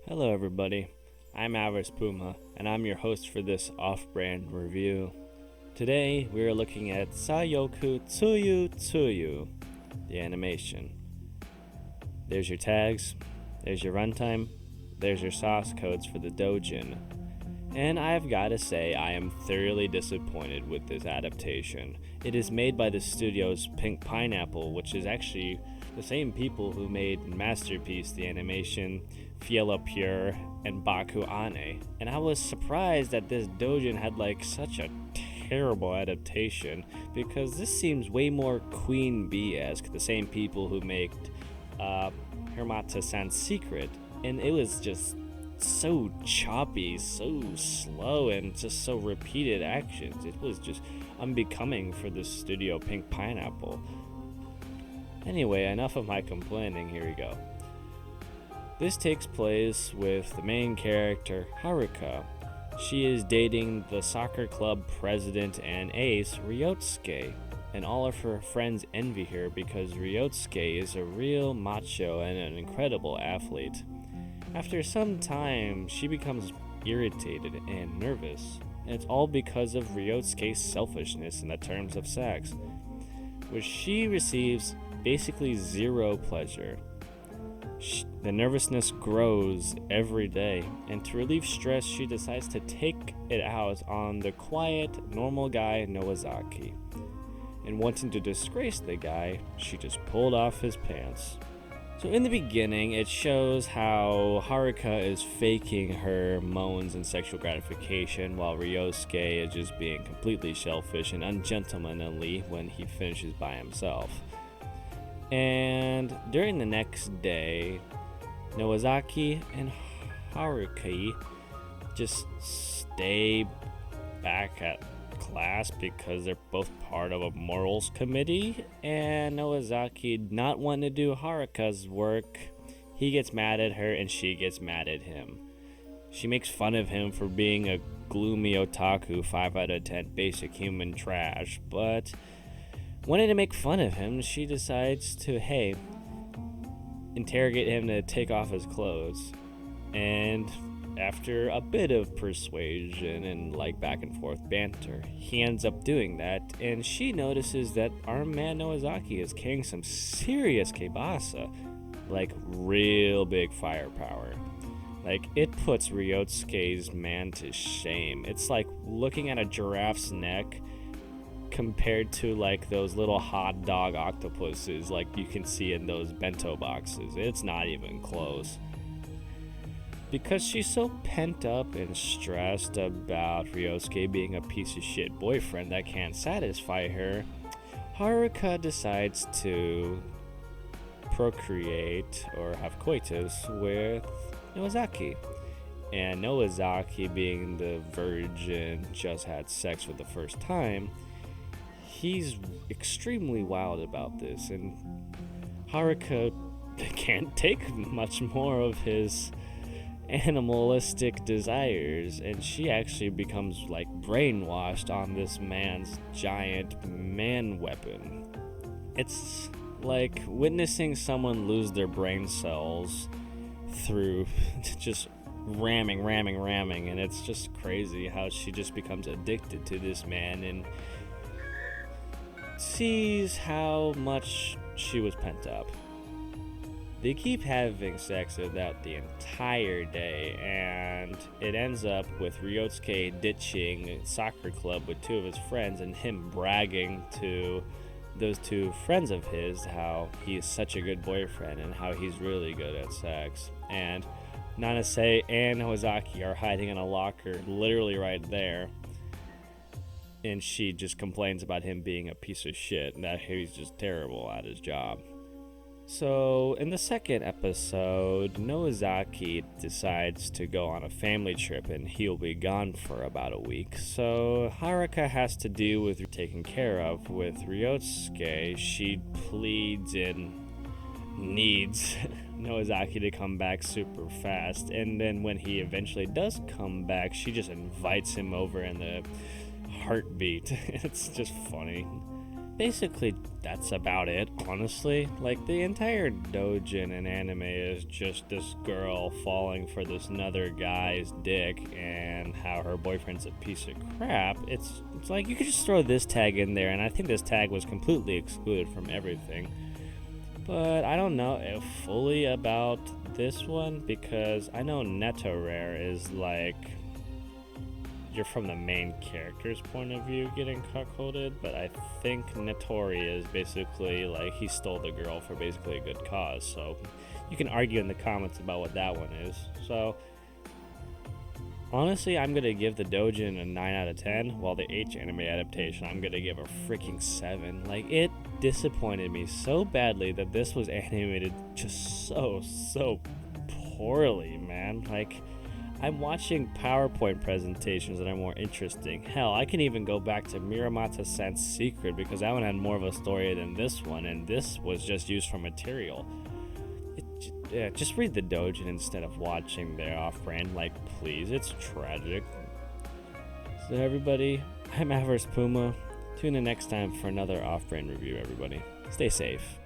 Hello, everybody. I'm Avarice Puma, and I'm your host for this off-brand review. Today, we are looking at Seiyoku Tsuyotsuyo, the animation. There's your tags, there's your runtime, there's your source codes for the doujin. And I've got to say, I am thoroughly disappointed with this adaptation. It is made by the studio's Pink Pineapple, which is actually the same people who made Masterpiece, the animation, Fiela Pure, and Baku Ane. And I was surprised that this doujin had such a terrible adaptation, because this seems way more Queen Bee-esque, the same people who made Hirmata-san's Secret, and it was just so choppy, so slow, and just so repeated actions. It was just unbecoming for the studio Pink Pineapple. Anyway, enough of my complaining, here we go. This takes place with the main character, Haruka. She is dating the soccer club president and ace, Ryotsuke, and all of her friends envy her because Ryotsuke is a real macho and an incredible athlete. After some time, she becomes irritated and nervous, and it's all because of Ryotsuke's selfishness in the terms of sex, which she receives basically zero pleasure. The nervousness grows every day, and to relieve stress, she decides to take it out on the quiet, normal guy Nowazaki. And wanting to disgrace the guy, she just pulled off his pants. So in the beginning, it shows how Haruka is faking her moans and sexual gratification, while Ryosuke is just being completely selfish and ungentlemanly when he finishes by himself. And during the next day, Nowazaki and Haruka just stay back at class because they're both part of a morals committee, and Nowazaki, not wanting to do Haruka's work, he gets mad at her and she gets mad at him. She makes fun of him for being a gloomy otaku 5 out of 10 basic human trash, but wanting to make fun of him, she decides to, interrogate him to take off his clothes. And after a bit of persuasion and back and forth banter, he ends up doing that, and she notices that our man Nowazaki is carrying some serious kibasa, real big firepower. It puts Ryotsuke's man to shame. It's like looking at a giraffe's neck compared to those little hot dog octopuses you can see in those bento boxes. It's not even close. Because she's so pent up and stressed about Ryosuke being a piece of shit boyfriend that can't satisfy her, Haruka decides to procreate or have coitus with Nowazaki. And Nowazaki, being the virgin, just had sex for the first time, he's extremely wild about this, and Haruka can't take much more of his animalistic desires, and she actually becomes brainwashed on this man's giant man weapon. It's like witnessing someone lose their brain cells through just ramming, and it's just crazy how she just becomes addicted to this man and sees how much she was pent up. They keep having sex throughout the entire day, and it ends up with Ryotsuke ditching soccer club with 2 of his friends and him bragging to those 2 friends of his how he is such a good boyfriend and how he's really good at sex. And Nanase and Nowazaki are hiding in a locker literally right there, and she just complains about him being a piece of shit and that he's just terrible at his job. So, in the second episode, Nowazaki decides to go on a family trip and he'll be gone for about a week. So, Haruka has to deal with taken care of with Ryotsuke. She pleads and needs Nowazaki to come back super fast. And then when he eventually does come back, she just invites him over in the heartbeat. It's just funny. basically that's about it, honestly. Like, the entire doujin in anime is just this girl falling for this another guy's dick and how her boyfriend's a piece of crap. It's like you could just throw this tag in there, and I think this tag was completely excluded from everything. But I don't know fully about this one, because I know Neto Rare is like, you're from the main character's point of view getting cuckolded, but I think Notori is basically like he stole the girl for basically a good cause. So you can argue in the comments about what that one is. So honestly, I'm gonna give the doujin a 9 out of 10, while the H anime adaptation I'm gonna give a freaking 7. Like, it disappointed me so badly that this was animated just so poorly, man. Like, I'm watching PowerPoint presentations that are more interesting. Hell, I can even go back to Miramata-san's Secret, because that one had more of a story than this one, and this was just used for material. Just read the doujin instead of watching their off-brand, like, please. It's tragic. So everybody, I'm Avarice Puma. Tune in next time for another off-brand review, everybody. Stay safe.